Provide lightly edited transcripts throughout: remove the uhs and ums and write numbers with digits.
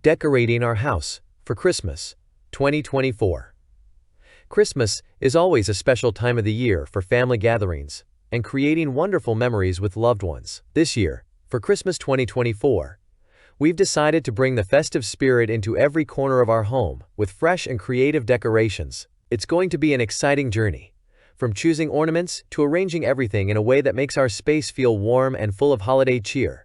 Decorating our house for Christmas 2024. Christmas is always a special time of the year for family gatherings and creating wonderful memories with loved ones. This year, for Christmas 2024, we've decided to bring the festive spirit into every corner of our home with fresh and creative decorations. It's going to be an exciting journey, from choosing ornaments to arranging everything in a way that makes our space feel warm and full of holiday cheer.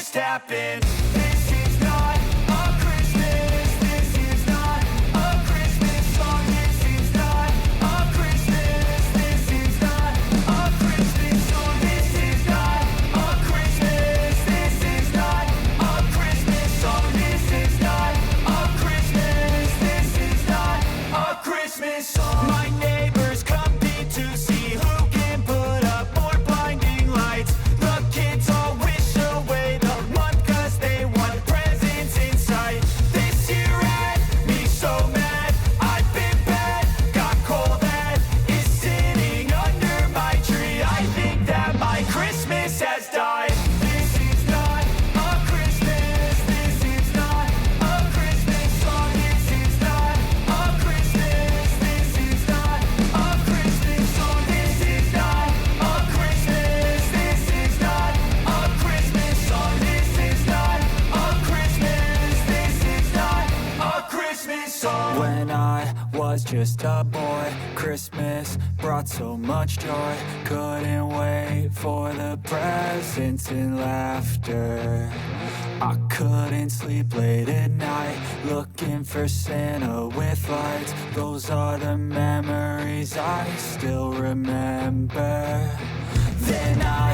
just happened. This is not a Christmas. This is not a Christmas song. This is not a Christmas. This is not a Christmas song. This is not a Christmas. This is not a Christmas song. This is not a Christmas. This is not a Christmas song. My neighbors compete to see who can put up more blinding lights. The kids all wish away the month 'cause they want presents in sight. This year had me so mad. I've been bad, got coal that is sitting under my tree. I think that my Christmas has died. This is not a Christmas. This is not a Christmas song. This is not a Christmas. This is not a Christmas song. This is not a Christmas. This is not a Christmas song. This is not a Christmas. This is not a Christmas song. When I was just a boy, Christmas brought so much joy. Couldn't wait for the presents and laughter. I couldn't sleep late at night, looking for Santa with lights. Those are the memories I still remember. Then I